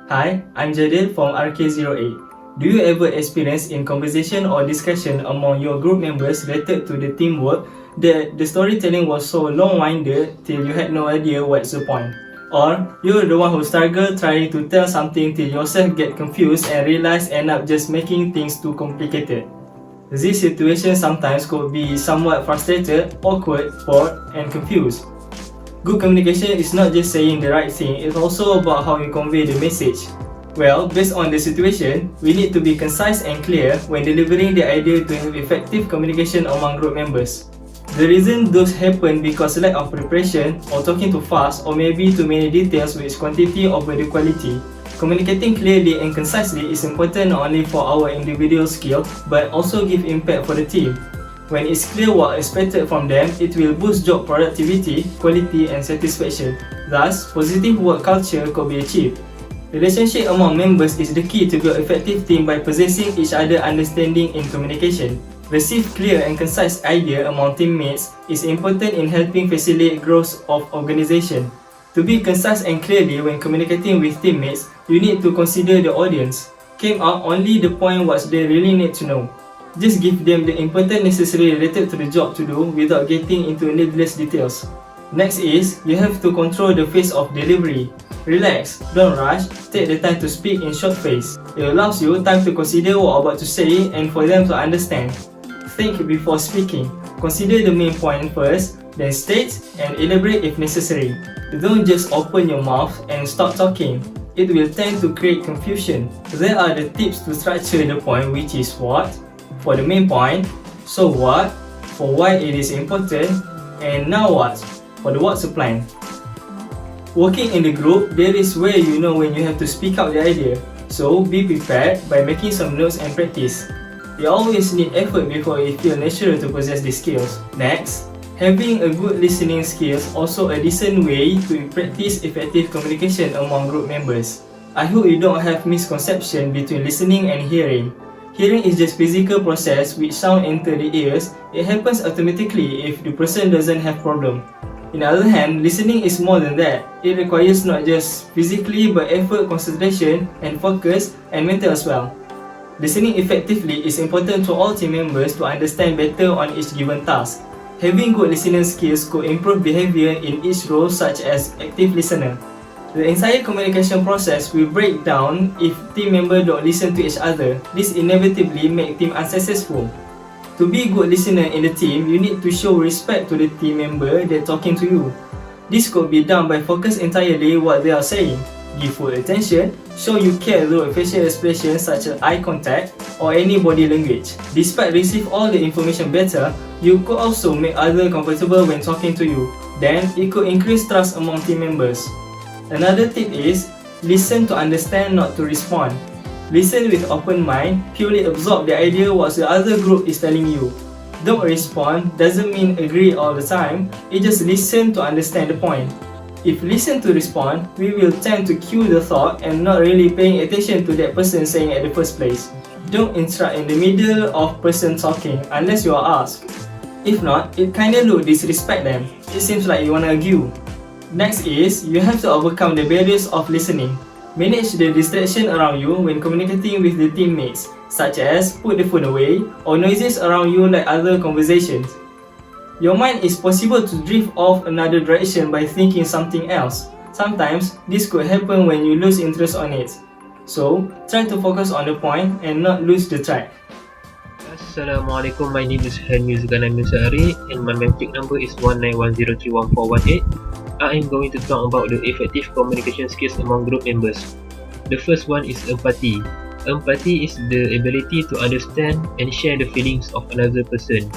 Hi, I'm JADDEL from RK08. Do you ever experience in conversation or discussion among your group members related to the teamwork that the storytelling was so long-winded till you had no idea what's the point? Or you're the one who struggle trying to tell something till yourself get confused and realize end up just making things too complicated? This situation sometimes could be somewhat frustrated, awkward, bored, and confused. Good communication is not just saying the right thing, it's also about how you convey the message. Well, based on the situation, we need to be concise and clear when delivering the idea to have effective communication among group members. The reason those happen because lack of preparation, or talking too fast, or maybe too many details with quantity over the quality. Communicating clearly and concisely is important not only for our individual skill, but also give impact for the team. When it's clear what is expected from them, it will boost job productivity, quality, and satisfaction. Thus, positive work culture could be achieved. Relationship among members is the key to build effective team by possessing each other understanding in communication. Receive clear and concise idea among teammates is important in helping facilitate growth of organization. To be concise and clearly when communicating with teammates, you need to consider the audience. Keep out only the point what they really need to know. Just give them the important necessary related to the job to do without getting into needless details. Next is, you have to control the pace of delivery. Relax, don't rush, take the time to speak in short phase. It allows you time to consider what about to say and for them to understand. Think before speaking. Consider the main point first, then state and elaborate if necessary. Don't just open your mouth and start talking. It will tend to create confusion. There are the tips to structure the point, which is what, for the main point, so what, for why it is important, and now what, for the what's the plan. Working in the group, there is where you know when you have to speak out the idea, so be prepared by making some notes and practice. You always need effort before it feels natural to possess these skills. Next, having a good listening skills also a decent way to practice effective communication among group members. I hope you don't have misconception between listening and hearing. Hearing is just physical process which sound enter the ears. It happens automatically if the person doesn't have problem. On the other hand, listening is more than that. It requires not just physically but effort, concentration, and focus, and mental as well. Listening effectively is important to all team members to understand better on each given task. Having good listening skills could improve behavior in each role such as active listener. The entire communication process will break down if team members don't listen to each other. This inevitably makes team unsuccessful. To be a good listener in the team, you need to show respect to the team member that talking to you. This could be done by focus entirely what they are saying. Give full attention, show you care through facial expressions such as eye contact or any body language. Despite receive all the information better, you could also make others comfortable when talking to you. Then, it could increase trust among team members. Another tip is, listen to understand, not to respond. Listen with open mind, purely absorb the idea what the other group is telling you. Don't respond doesn't mean agree all the time, it just listen to understand the point. If listen to respond, we will tend to cue the thought and not really paying attention to that person saying at the first place. Don't interrupt in the middle of person talking unless you are asked. If not, it kinda look disrespect them. It seems like you wanna argue. Next is, you have to overcome the barriers of listening. Manage the distraction around you when communicating with the teammates, such as put the phone away or noises around you like other conversations. Your mind is possible to drift off another direction by thinking something else. Sometimes, this could happen when you lose interest on it. So, try to focus on the point and not lose the track. Assalamualaikum, my name is HELMY SAARI and my metric number is 1910311418. I am going to talk about the effective communication skills among group members. The first one is empathy. Empathy is the ability to understand and share the feelings of another person.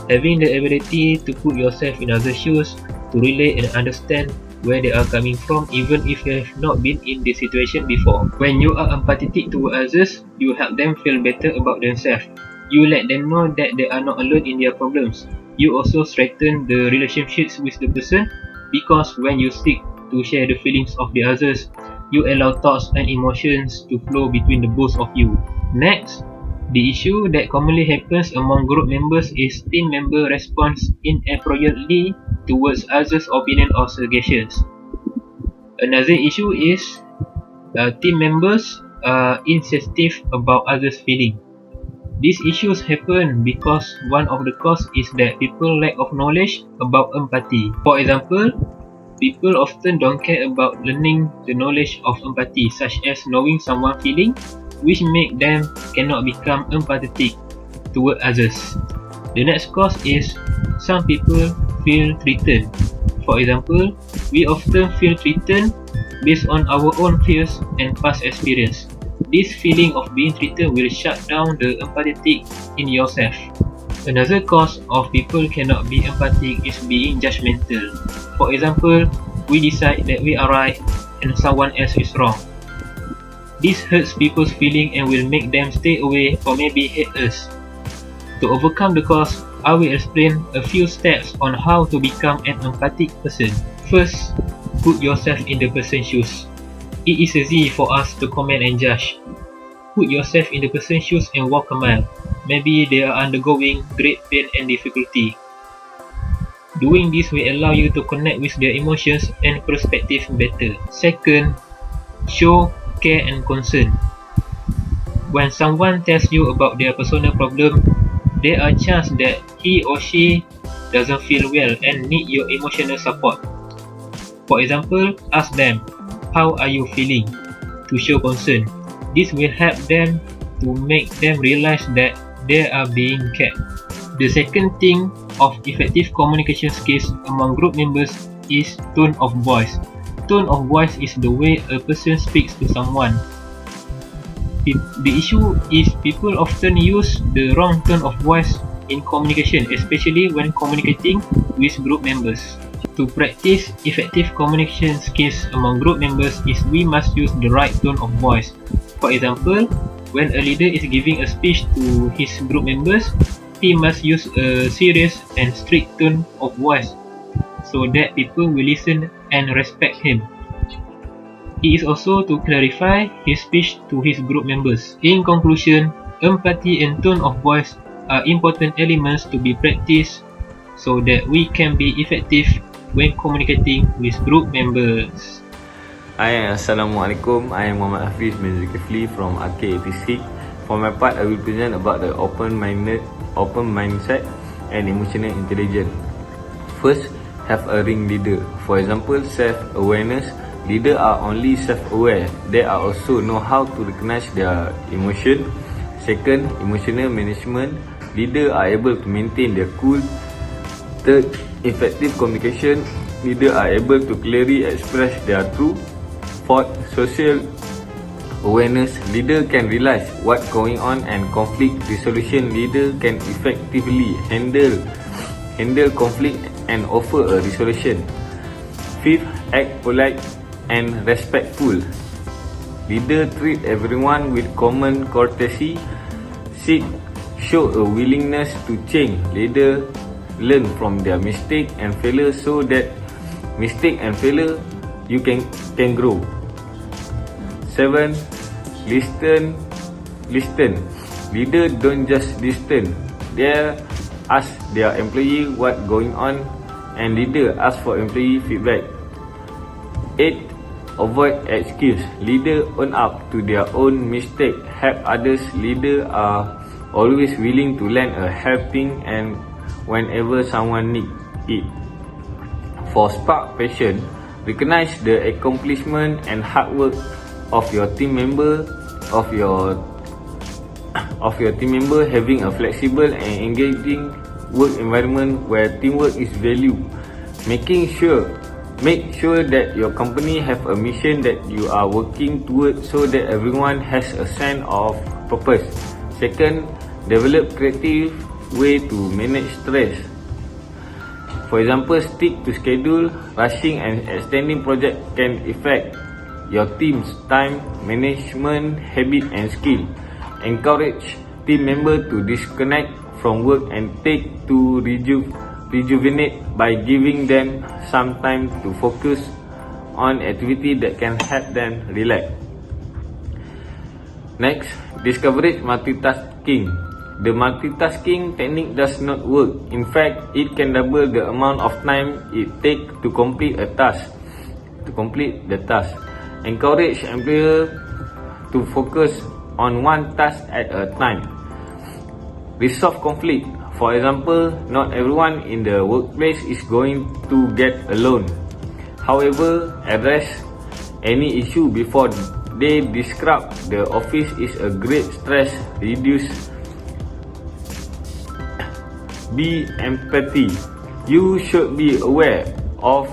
Having the ability to put yourself in other shoes, to relate and understand where they are coming from even if you have not been in the situation before. When you are empathetic to others, you help them feel better about themselves. You let them know that they are not alone in their problems. You also strengthen the relationships with the person because when you seek to share the feelings of the others, you allow thoughts and emotions to flow between the both of you. Next, the issue that commonly happens among group members is team member response inappropriately towards others' opinion or suggestions. Another issue is Team members are insensitive about others' feeling. These issues happen because one of the causes is that people lack of knowledge about empathy. For example, people often don't care about learning the knowledge of empathy, such as knowing someone's feeling, which make them cannot become empathetic toward others. The next cause is some people feel threatened. For example, we often feel threatened based on our own fears and past experience. This feeling of being threatened will shut down the empathetic in yourself. Another cause of people cannot be empathic is being judgmental. For example, we decide that we are right and someone else is wrong. This hurts people's feeling and will make them stay away or maybe hate us. To overcome the cause, I will explain a few steps on how to become an empathic person. First, put yourself in the person's shoes. It is easy for us to comment and judge. Put yourself in the person's shoes and walk a mile. Maybe they are undergoing great pain and difficulty. Doing this will allow you to connect with their emotions and perspective better. Second, show care and concern. When someone tells you about their personal problem, there are chances that he or she doesn't feel well and need your emotional support. For example, ask them, "How are you feeling?" to show concern. This will help them to make them realize that they are being cared. The second thing of effective communication skills among group members is tone of voice. Tone of voice is the way a person speaks to someone. The issue is people often use the wrong tone of voice in communication, especially when communicating with group members. To practice effective communication skills among group members is we must use the right tone of voice. For example, when a leader is giving a speech to his group members, he must use a serious and strict tone of voice so that people will listen and respect him. It is also to clarify his speech to his group members. In conclusion, empathy and tone of voice are important elements to be practiced so that we can be effective when communicating with group members. Hi, Assalamualaikum. I am Muhammad HAFIZ bin ZULKEFLI from AK86. For my part, I will present about the open mindset and emotional intelligence. First, have a ring leader. For example, self-awareness. Leaders are only self-aware. They are also know how to recognize their emotion. Second, emotional management. Leaders are able to maintain their cool. Third, effective communication. Leaders are able to clearly express their truth. Fourth, social awareness. Leader can realize what's going on and conflict resolution. Leader can effectively handle conflict and offer a resolution. Fifth, act polite and respectful. Leader treat everyone with common courtesy. Sixth, show a willingness to change. Leader learn from their mistake and failure so that mistake and failure you can grow. 7. Listen. Leader don't just listen. They ask their employee what going on and leader ask for employee feedback. 8. Avoid excuse. Leader own up to their own mistake. Help others. Leader are always willing to lend a helping and whenever someone need it. For spark passion, recognize the accomplishment and hard work of your team member. Team member having a flexible and engaging work environment where teamwork is valued. Make sure that your company have a mission that you are working towards so that everyone has a sense of purpose. Second, develop creative way to manage stress. For example, stick to schedule. Rushing and extending project can affect your team's time management habit and skill. Encourage team member to disconnect from work and take to rejuvenate by giving them some time to focus on activity that can help them relax. Next, discourage multitasking. The multitasking technique does not work. In fact, it can double the amount of time it takes to complete the task. Encourage employer to focus on one task at a time. Resolve conflict. For example, not everyone in the workplace is going to get along. However, address any issue before they disrupt the office is a great stress reduce. Be empathy. You should be aware of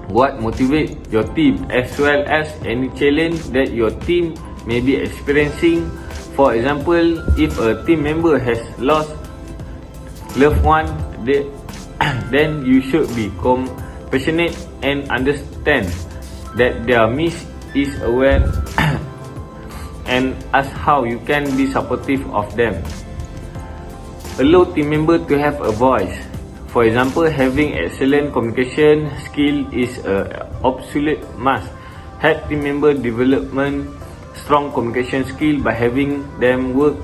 what motivates your team as well as any challenge that your team may be experiencing. For example, if a team member has lost loved one, then you should be compassionate and understand that their miss is aware and ask how you can be supportive of them. Allow team member to have a voice. For example, having excellent communication skill is a absolute must. Help team member development strong communication skill by having them work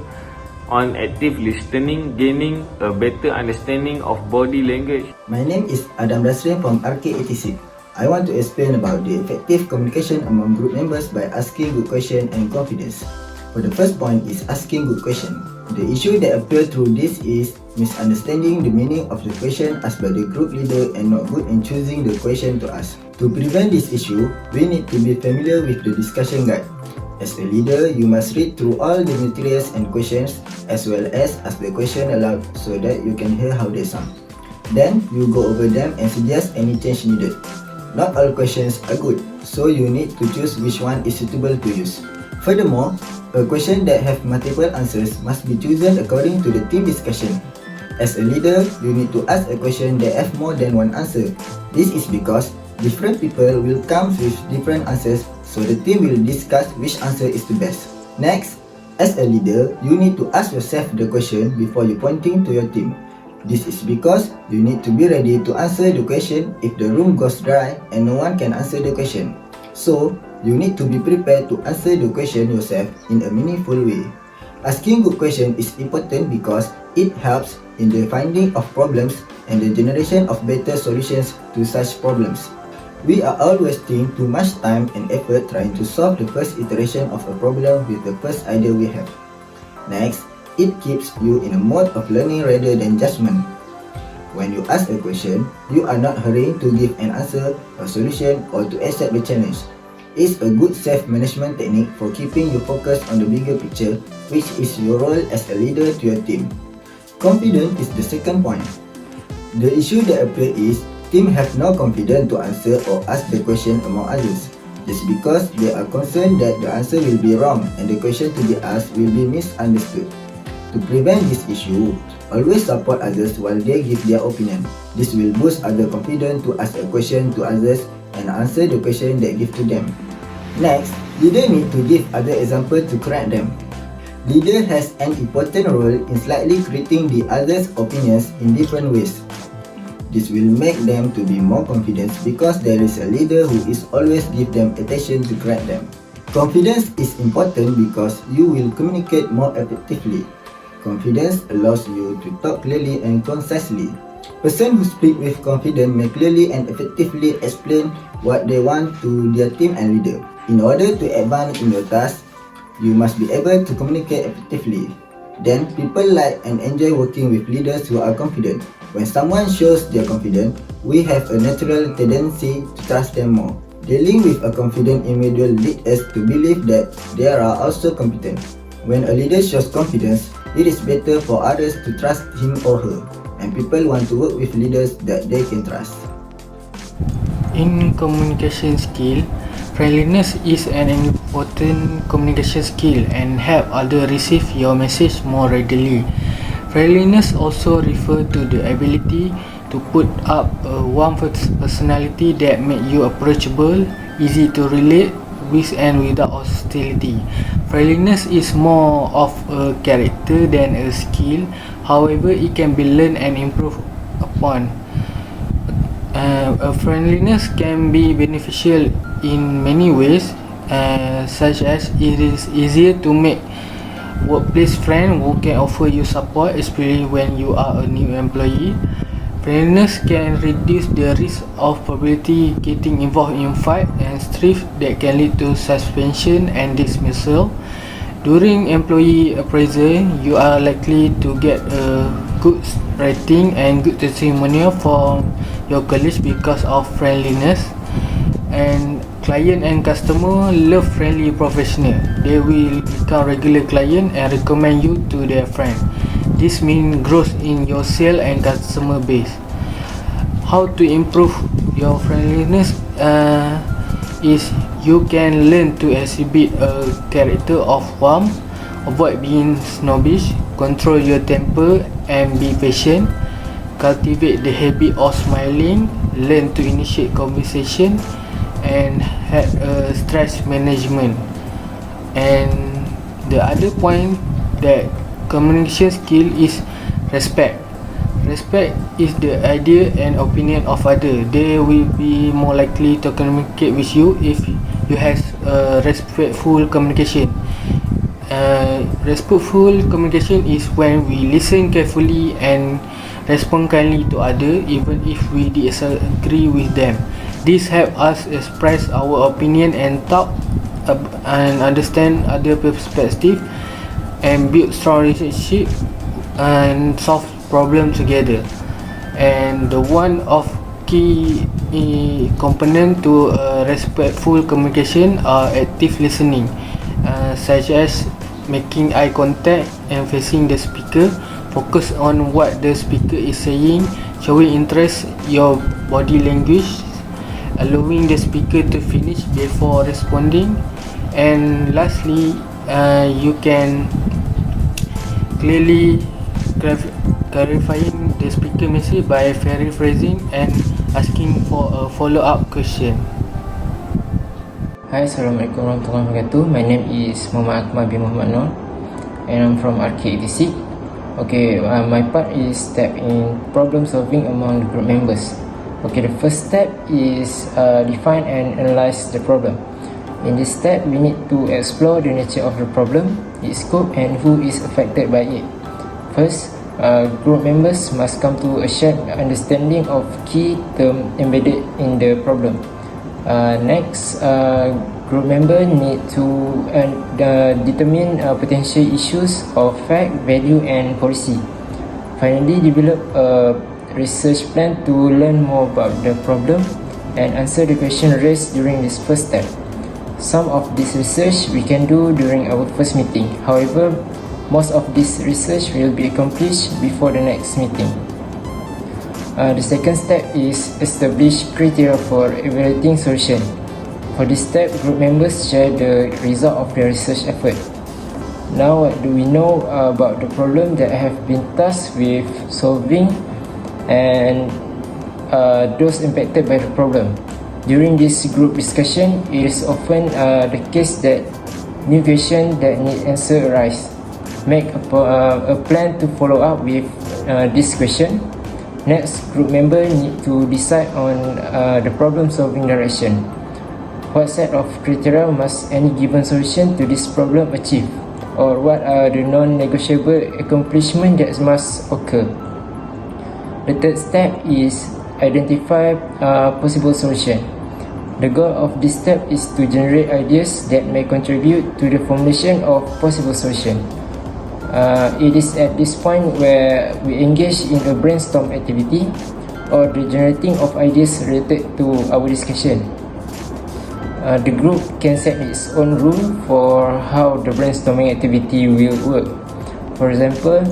on active listening, gaining a better understanding of body language. My name is DASRIN from RK86. I want to explain about the effective communication among group members by asking good question and confidence. For the first point is asking good question. The issue that appears through this is misunderstanding the meaning of the question asked by the group leader and not good in choosing the question to ask. To prevent this issue, we need to be familiar with the discussion guide. As a leader, you must read through all the materials and questions as well as ask the question aloud so that you can hear how they sound. Then, you go over them and suggest any change needed. Not all questions are good, so you need to choose which one is suitable to use. Furthermore, a question that have multiple answers must be chosen according to the team discussion. As a leader, you need to ask a question that have more than one answer. This is because different people will come with different answers, so the team will discuss which answer is the best. Next, as a leader, you need to ask yourself the question before you pointing to your team. This is because you need to be ready to answer the question if the room goes dry and no one can answer the question. So, you need to be prepared to answer the question yourself in a meaningful way. Asking good question is important because it helps in the finding of problems and the generation of better solutions to such problems. We are all wasting too much time and effort trying to solve the first iteration of a problem with the first idea we have. Next, it keeps you in a mode of learning rather than judgment. When you ask a question, you are not hurrying to give an answer, a solution, or to accept the challenge. It's a good self-management technique for keeping you focused on the bigger picture, which is your role as a leader to your team. Confidence is the second point. The issue that appears is team have no confidence to answer or ask the question among others. This is because they are concerned that the answer will be wrong and the question to be asked will be misunderstood. To prevent this issue, always support others while they give their opinion. This will boost other confidence to ask a question to others and answer the question that give to them. Next, leader need to give other example to correct them. Leader has an important role in slightly critiquing the others' opinions in different ways. This will make them to be more confident because there is a leader who is always give them attention to correct them. Confidence is important because you will communicate more effectively. Confidence allows you to talk clearly and concisely. Person who speak with confidence may clearly and effectively explain what they want to their team and leader. In order to advance in your task, you must be able to communicate effectively. Then, people like and enjoy working with leaders who are confident. When someone shows their confidence, we have a natural tendency to trust them more. Dealing with a confident individual leads us to believe that they are also competent. When a leader shows confidence, it is better for others to trust him or her, and people want to work with leaders that they can trust. In communication skill, friendliness is an important communication skill and help others receive your message more readily. Friendliness also refers to the ability to put up a warm personality that make you approachable, easy to relate with and without hostility. Friendliness is more of a character than a skill, however it can be learned and improved upon. Friendliness can be beneficial in many ways, such as it is easier to make workplace friends who can offer you support, especially when you are a new employee. Friendliness can reduce the risk of probability getting involved in fight and strife that can lead to suspension and dismissal. During employee appraisal, you are likely to get a good rating and good testimonial from your colleagues because of friendliness. And client and customer love friendly professional. They will become regular client and recommend you to their friend. This means growth in your sale and customer base. How to improve your friendliness is you can learn to exhibit a character of warmth, avoid being snobbish, control your temper and be patient, cultivate the habit of smiling, learn to initiate conversation and have a stress management. And the other point that communication skill is respect. Respect is the idea and opinion of others. They will be more likely to communicate with you if you have respectful communication. Respectful communication is when we listen carefully and respond kindly to others even if we disagree with them. This helps us express our opinion and talk and understand other perspectives and build strong relationship and solve problems together. And the one of key component to respectful communication are active listening, such as making eye contact and facing the speaker, focus on what the speaker is saying, showing interest, your body language, allowing the speaker to finish before responding, and lastly, you can clearly clarifying the speaker message by paraphrasing and asking for a follow-up question. Hi, Assalamualaikum warahmatullahi wabarakatuh. My name is Muhammad AKMAL bin Muhammad Noor and I'm from RK86. Okay, my part is step in problem solving among the group members. Okay, the first step is define and analyze the problem. In this step, we need to explore the nature of the problem, its scope and who is affected by it. First, group members must come to a shared understanding of key terms embedded in the problem. Next, group members need to determine potential issues of fact, value and policy. Finally, develop a research plan to learn more about the problem and answer the question raised during this first step. Some of this research we can do during our first meeting. However, most of this research will be accomplished before the next meeting. The second step is establish criteria for evaluating solution. For this step, group members share the result of their research effort. Now, what do we know about the problem that have been tasked with solving and those impacted by the problem? During this group discussion, it is often the case that new questions that need answer arise. Make a plan to follow up with this question. Next, group members need to decide on the problem solving direction. What set of criteria must any given solution to this problem achieve? Or what are the non-negotiable accomplishments that must occur? The third step is identify possible solution. The goal of this step is to generate ideas that may contribute to the formulation of possible solution. It is at this point where we engage in a brainstorm activity or the generating of ideas related to our discussion. The group can set its own rule for how the brainstorming activity will work. For example,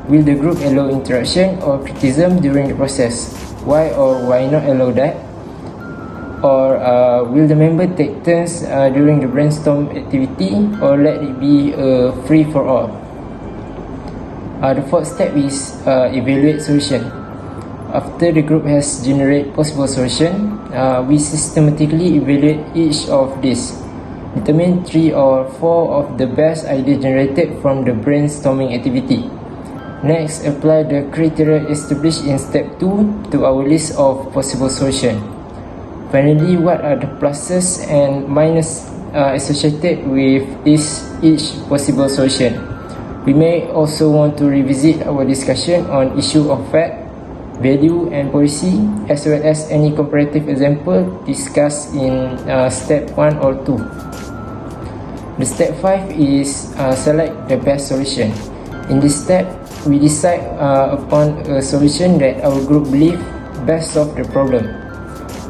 will the group allow interaction or criticism during the process? Why or why not allow that? Or will the member take turns during the brainstorm activity or let it be free for all? The fourth step is evaluate solution. After the group has generated possible solution, we systematically evaluate each of these. Determine 3 or 4 of the best ideas generated from the brainstorming activity. Next, apply the criteria established in step 2 to our list of possible solutions. Finally, what are the pluses and minuses associated with each possible solution? We may also want to revisit our discussion on issue of fact, value and policy, as well as any comparative example discussed in step 1 or 2. The step 5 is select the best solution. In this step, we decide upon a solution that our group believe best solve the problem.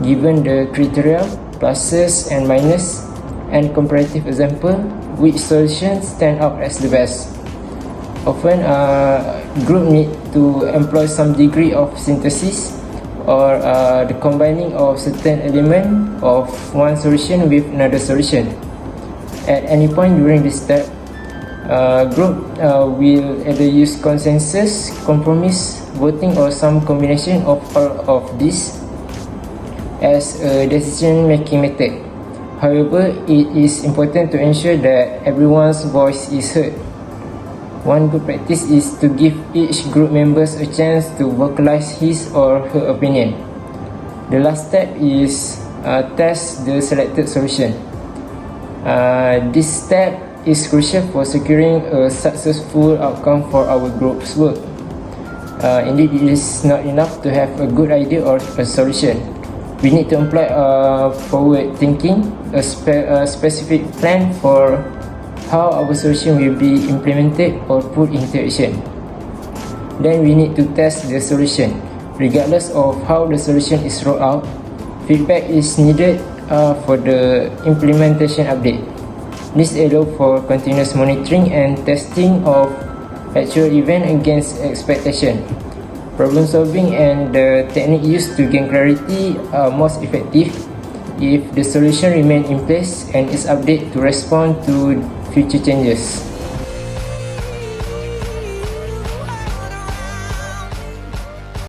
Given the criteria, pluses and minus, and comparative example, which solution stand out as the best. Often, group need to employ some degree of synthesis or the combining of certain element of one solution with another solution. At any point during this step, group will either use consensus, compromise, voting, or some combination of all of this as a decision-making method. However, it is important to ensure that everyone's voice is heard. One good practice is to give each group members a chance to vocalize his or her opinion. The last step is test the selected solution. This step is crucial for securing a successful outcome for our group's work. Indeed, it is not enough to have a good idea or a solution. We need to employ forward thinking, a specific plan for how our solution will be implemented or put into action. Then we need to test the solution. Regardless of how the solution is rolled out, feedback is needed for the implementation update. This allows for continuous monitoring and testing of actual event against expectation. Problem solving and the technique used to gain clarity are most effective if the solution remains in place and is updated to respond to future changes.